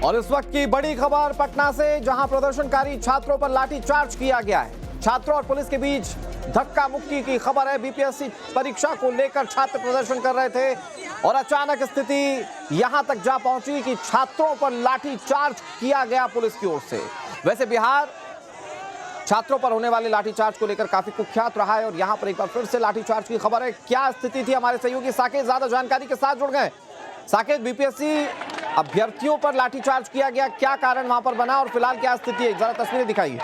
और इस वक्त की बड़ी खबर पटना से, जहां प्रदर्शनकारी छात्रों पर लाठीचार्ज किया गया है। छात्रों और पुलिस के बीच धक्का मुक्की की खबर है। बीपीएससी परीक्षा को लेकर छात्र प्रदर्शन कर रहे थे और अचानक स्थिति यहां तक जा पहुंची कि छात्रों पर लाठीचार्ज किया गया पुलिस की ओर से। वैसे बिहार छात्रों पर होने वाले लाठीचार्ज को लेकर काफी कुख्यात रहा है और यहां पर एक बार फिर से लाठीचार्ज की खबर है। क्या स्थिति थी, हमारे सहयोगी साकेत ज्यादा जानकारी के साथ जुड़ गए। साकेत, बीपीएससी अभ्यर्थियों पर लाठीचार्ज किया गया, क्या कारण वहां पर बना और फिलहाल क्या स्थिति है, जरा तस्वीरें दिखाइए।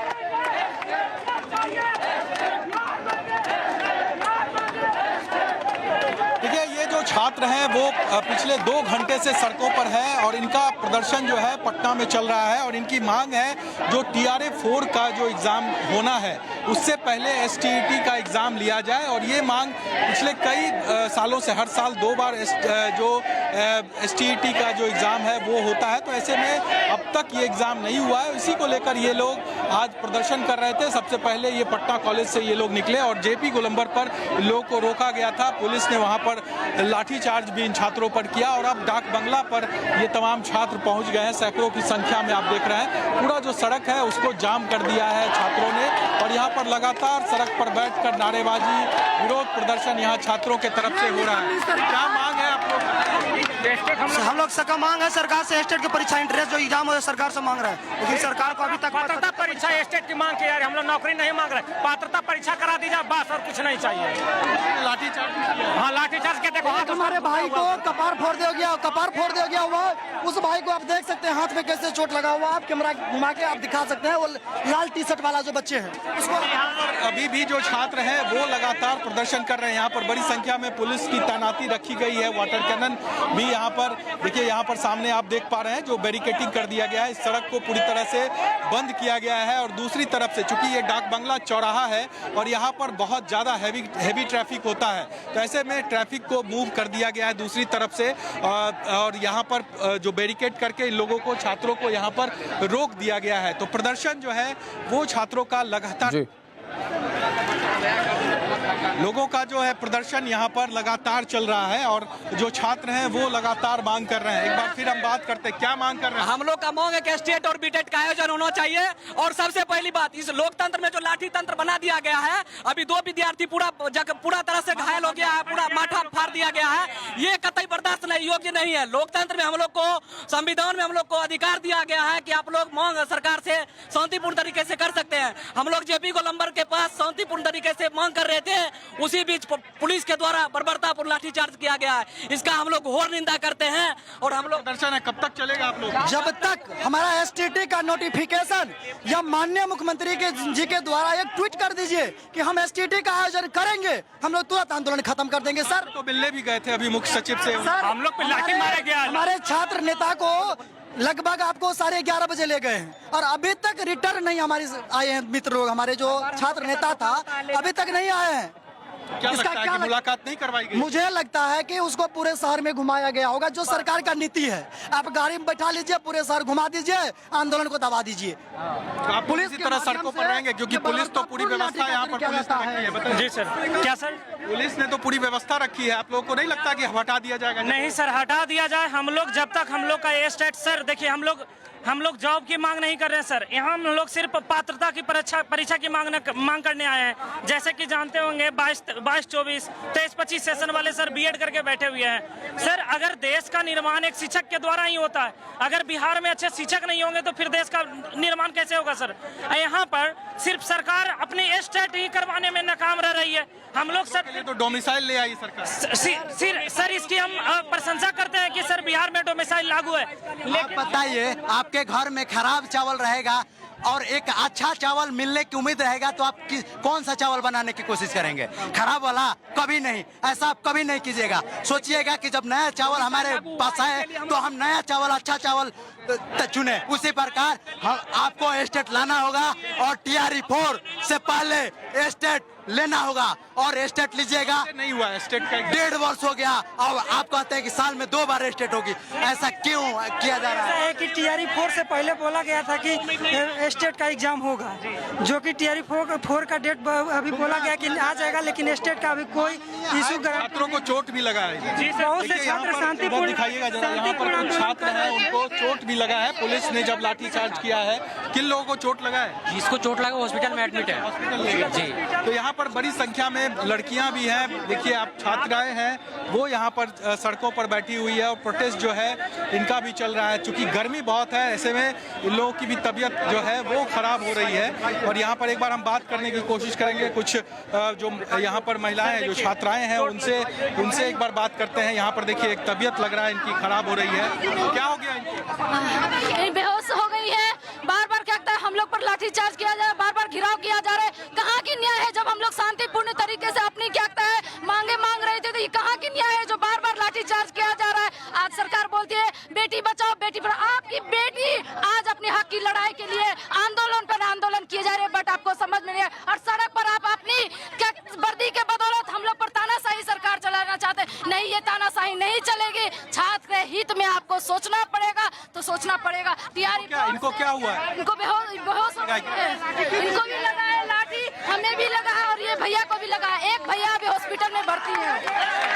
छात्र हैं वो पिछले 2 घंटे से सड़कों पर है और इनका प्रदर्शन जो है पटना में चल रहा है और इनकी मांग है जो TRA-4 का जो एग्ज़ाम होना है उससे पहले STET का एग्ज़ाम लिया जाए। और ये मांग पिछले कई सालों से हर साल 2 बार जो STET का जो एग्ज़ाम है वो होता है, तो ऐसे में अब तक ये एग्ज़ाम नहीं हुआ है। इसी को लेकर ये लोग आज प्रदर्शन कर रहे थे। सबसे पहले ये पटना कॉलेज से ये लोग निकले और JP गोलंबर पर लोगों को रोका गया था। पुलिस ने वहाँ पर लाठीचार्ज भी इन छात्रों पर किया और अब डाक बंगला पर ये तमाम छात्र पहुंच गए हैं। सैकड़ों की संख्या में आप देख रहे हैं, पूरा जो सड़क है उसको जाम कर दिया है छात्रों ने और यहाँ पर लगातार सड़क पर बैठकर नारेबाजी, विरोध प्रदर्शन यहाँ छात्रों के तरफ से हो रहा है। क्या मांग है आप लोग? हम लोग सबका मांग है सरकार से स्टेट की परीक्षा इंट्रेंस जो एग्जाम हो सरकार से मांग रहा है, लेकिन सरकार को अभी तक पात्रता परीक्षा स्टेट की मांग की। यार हम लोग नौकरी नहीं मांग रहे, पात्रता परीक्षा करा दी जाए बस, और कुछ नहीं चाहिए। लाठीचार्ज, हाँ लाठीचार्ज के देखो हमारे भाई को कपार फोड़ दिया गया हुआ। उस भाई को आप देख सकते हैं हाथ में कैसे चोट लगा हुआ। आप कैमरा घुमा के आप दिखा सकते हैं, वो लाल टी-शर्ट वाला जो बच्चे हैं उसको। अभी भी जो छात्र हैं वो लगातार प्रदर्शन कर रहे हैं। यहाँ पर बड़ी संख्या में पुलिस की तैनाती रखी गई है, वाटर कैनन भी यहाँ पर देखिए, यहाँ पर सामने आप देख पा रहे हैं जो बैरिकेटिंग कर दिया गया है। इस सड़क को पूरी तरह से बंद किया गया है और दूसरी तरफ से चूंकि ये डाक बंगला चौराहा है और यहाँ पर बहुत ज़्यादा हैवी ट्रैफिक होता है, तो ऐसे में ट्रैफिक को मूव कर दिया गया है दूसरी तरफ से और यहाँ पर जो बैरिकेड करके इन लोगों को, छात्रों को यहाँ पर रोक दिया गया है। तो प्रदर्शन जो है वो छात्रों का लगातार लोगों का जो है प्रदर्शन यहाँ पर लगातार चल रहा है और जो छात्र हैं वो लगातार मांग कर रहे हैं। एक बार फिर हम बात करते हैं, क्या मांग कर रहे हैं? हम लोग का मांग है कि स्टेट और बीटेट का आयोजन होना चाहिए। और सबसे पहली बात, इस लोकतंत्र में जो लाठी तंत्र बना दिया गया है, अभी 2 विद्यार्थी पूरा तरह से घायल हो गया है, पूरा माथा फाड़ दिया गया है, ये कतई बर्दाश्त नहीं योग्य नहीं है। लोकतंत्र में हम लोग को, संविधान में हम लोग को अधिकार दिया गया है कि आप लोग मांग सरकार से शांतिपूर्ण तरीके से कर सकते हैं। हम लोग JP गोलंबर के पास शांतिपूर्ण तरीके से मांग कर रहे थे, उसी बीच पुलिस के द्वारा बर्बरतापूर्ण लाठीचार्ज किया गया है। इसका हम लोग घोर निंदा करते हैं और हम लोग प्रदर्शन है, कब तक चलेगा आप लोग? जब तक हमारा STET का नोटिफिकेशन या माननीय मुख्यमंत्री जी के द्वारा एक ट्वीट कर दीजिए कि हम STET का आयोजन करेंगे, हम लोग तुरंत आंदोलन खत्म कर देंगे। सर तो मिलने भी गए थे अभी मुख्य सचिव से, हम लोग पे लाठी मारा गया। हमारे छात्र नेता को लगभग आपको 11:30 बजे ले गए हैं और अभी तक रिटर्न नहीं हमारे आए हैं। मित्र लोग, हमारे जो छात्र नेता था अभी तक नहीं आए हैं। क्या लगता है कि मुलाकात नहीं करवाई गई? मुझे लगता है कि उसको पूरे शहर में घुमाया गया होगा, जो सरकार का नीति है। आप गाड़ी में बैठा लीजिए, पूरे शहर घुमा दीजिए, आंदोलन को दबा दीजिए। तो आप पुलिस की तरह सड़कों पर रहेंगे क्योंकि पुलिस तो पूरी व्यवस्था यहाँ पर पुलिस ने रखी है। बताइए। जी सर। क्या सर? पुलिस ने तो पूरी व्यवस्था रखी है, आप लोगों को नहीं लगता कि हटा दिया जाएगा? नहीं सर, हटा दिया जाए। हम लोग जब तक हम लोग का स्टेट, सर देखिए, हम लोग जॉब की मांग नहीं कर रहे हैं सर। यहाँ हम लोग सिर्फ पात्रता की परीक्षा की मांग करने आए हैं। जैसे कि जानते होंगे 22, 24, 23, 25 सेशन वाले सर B.Ed करके बैठे हुए हैं। सर अगर देश का निर्माण एक शिक्षक के द्वारा ही होता है, अगर बिहार में अच्छे शिक्षक नहीं होंगे तो फिर देश का निर्माण कैसे होगा सर? यहाँ पर सिर्फ सरकार अपनी स्टेट ही करवाने में नाकाम रह रही है। हम लोग सर तो डोमिसाइल ले आई सरकार। सर इसकी हम प्रशंसा करते हैं कि सर बिहार में डोमिसाइल लागू है, लेकिन बताइए, आपके घर में खराब चावल रहेगा और एक अच्छा चावल मिलने की उम्मीद रहेगा तो आप कौन सा चावल बनाने की कोशिश करेंगे? खराब वाला? कभी नहीं। ऐसा आप कभी नहीं कीजिएगा। सोचिएगा कि जब नया चावल हमारे पास आए तो हम नया चावल, अच्छा चावल चुने। उसी प्रकार आपको स्टेट लाना होगा और TRA-4 से पहले स्टेट लेना होगा और स्टेट लीजिएगा। नहीं हुआ स्टेट का, 1.5 वर्ष हो गया और आप कहते हैं कि साल में 2 बार स्टेट होगी। ऐसा क्यों किया जा रहा है? कि TRA-4 से पहले बोला गया था कि स्टेट का एग्जाम होगा, जो कि TRA-4 का डेट अभी बोला गया कि आ जाएगा, लेकिन स्टेट का अभी कोई इशू। छात्रों को चोट भी लगा है। बहुत से छात्र शांतिपूर्ण, दिखाइएगा जरा, यहाँ पर कुछ छात्र हैं उनको को चोट भी लगा है। पुलिस ने जब लाठीचार्ज किया है, किन लोगों को चोट लगा है? जिसको चोट लगा हॉस्पिटल में एडमिट है। हॉस्पिटल ले गए। जी। तो यहाँ पर बड़ी संख्या में लड़कियां भी हैं। देखिए आप, छात्राएं हैं वो यहाँ पर सड़कों पर बैठी हुई है और प्रोटेस्ट जो है इनका भी चल रहा है। चूंकि गर्मी बहुत है, ऐसे में इन लोगों की भी तबीयत जो है वो खराब हो रही है। और यहाँ पर एक बार हम बात करने की कोशिश करेंगे, कुछ जो यहाँ पर महिलाएं जो छात्राएं हैं उनसे एक बार बात करते हैं। यहाँ पर देखिए एक तबीयत लग रहा है इनकी खराब हो रही है। क्या हो गया इनको? बेहोश हो गई है, बार बार क्या कहता है हम लोग पर लाठीचार्ज किया जा रहा है, बार बार घिराव किया जा रहा है। कहाँ की न्याय है जब हम लोग शांतिपूर्ण तरीके से अपनी क्या कहता है मांग रहे थे, तो ये कहाँ की न्याय है जो बार बार लाठीचार्ज किया जा रहा है। आज सरकार बोलती है बेटी बचाओ बेटी पढ़ाओ, आपकी बेटी आज अपने हक की लड़ाई के लिए आंदोलन पर आंदोलन किए जा रहे हैं, बट आपको समझ में नहीं है। और सड़क पर आप अपनी क्या वर्दी के बदौलत हम लोग पर तानाशाही सरकार चलाना चाहते हैं। नहीं, ये तानाशाही नहीं चलेगी। छात्र के हित में आपको सोचना पड़ेगा, तो सोचना पड़ेगा। इनको क्या हुआ है? इनको बेहोश इनको भी लगा है लाठी, हमें भी लगा है और ये भैया को भी लगा है। एक भैया अभी हॉस्पिटल में भर्ती है।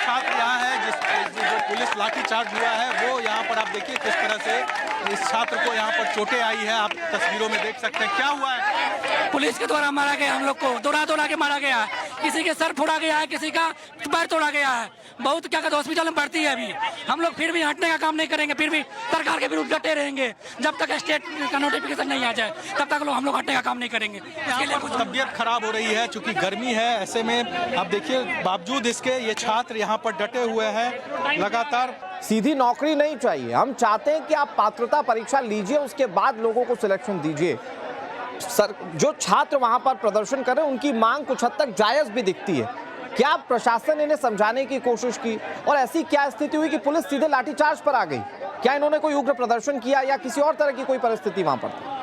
छात्र यहाँ है जो पुलिस लाठीचार्ज हुआ है, वो यहाँ पर आप देखिए किस तरह से इस छात्र को यहाँ पर चोटें आई है। आप तस्वीरों में देख सकते हैं क्या हुआ है। पुलिस के द्वारा मारा गया, हम लोग को दौड़ा के मारा गया है। किसी के सर फोड़ा गया है, किसी का पैर तोड़ा गया है। बहुत क्या कहते हॉस्पिटल में भर्ती है अभी। हम लोग फिर भी हटने का काम नहीं करेंगे, फिर भी सरकार के विरुद्ध डटे रहेंगे। जब तक स्टेट का नोटिफिकेशन नहीं आ जाए तब तक हम लोग हटने का काम नहीं करेंगे। इसके लिए कुछ तबीयत खराब हो रही है चूंकि गर्मी है। ऐसे में आप देखिए बावजूद इसके ये छात्र यहाँ पर डटे हुए हैं लगातार। सीधी नौकरी नहीं चाहिए, हम चाहते हैं कि आप पात्रता परीक्षा लीजिए, उसके बाद लोगों को सिलेक्शन दीजिए। सर, जो छात्र वहां पर प्रदर्शन कर रहे हैं उनकी मांग कुछ हद तक जायज भी दिखती है। क्या प्रशासन इन्हें समझाने की कोशिश की और ऐसी क्या स्थिति हुई कि पुलिस सीधे लाठीचार्ज पर आ गई? क्या इन्होंने कोई उग्र प्रदर्शन किया या किसी और तरह की कोई परिस्थिति वहां पर थी?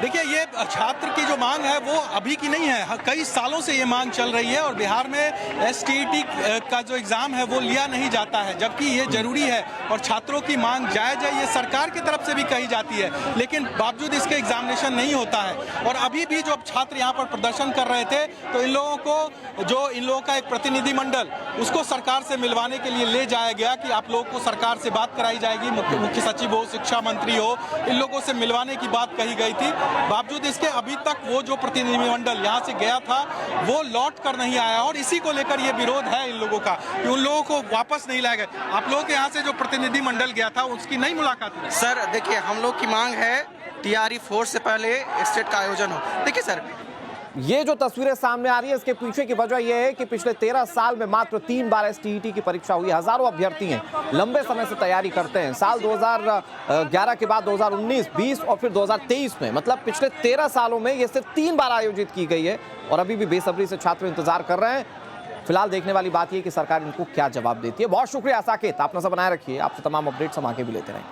देखिए ये छात्र की जो मांग है वो अभी की नहीं है, कई सालों से ये मांग चल रही है। और बिहार में एसटीईटी का जो एग्जाम है वो लिया नहीं जाता है, जबकि ये जरूरी है और छात्रों की मांग जायज है, ये सरकार की तरफ से भी कही जाती है। लेकिन बावजूद इसके एग्जामिनेशन नहीं होता है। और अभी भी जो छात्र यहाँ पर प्रदर्शन कर रहे थे, तो इन लोगों का एक प्रतिनिधि मंडल उसको सरकार से मिलवाने के लिए ले जाया गया कि आप लोगों को सरकार से बात कराई जाएगी। मुख्य सचिव हो, शिक्षा मंत्री हो, इन लोगों से मिलवाने की बात कही गई थी। बावजूद इसके अभी तक वो जो प्रतिनिधिमंडल यहाँ से गया था वो लौट कर नहीं आया और इसी को लेकर ये विरोध है इन लोगों का कि उन लोगों को वापस नहीं लाया गया। आप लोगों के यहाँ से जो प्रतिनिधिमंडल गया था उसकी नहीं मुलाकात हुई? सर देखिए, हम लोग की मांग है टीआरई 4 से पहले स्टेट का आयोजन हो। देखिए सर, ये जो तस्वीरें सामने आ रही है इसके पीछे की वजह यह है कि पिछले 13 साल में मात्र 3 बार एसटीईटी की परीक्षा हुई। हजारों अभ्यर्थी हैं, लंबे समय से तैयारी करते हैं। साल 2011 के बाद 2019, 20 और फिर 2023 में, मतलब पिछले 13 सालों में ये सिर्फ 3 बार आयोजित की गई है और अभी भी बेसब्री से छात्र इंतजार कर रहे हैं। फिलहाल देखने वाली बात यह कि सरकार इनको क्या जवाब देती है। बहुत शुक्रिया साकेत, आप नजर बनाए रखिए। आपसे तमाम अपडेट्स हम आगे भी लेते रहेंगे।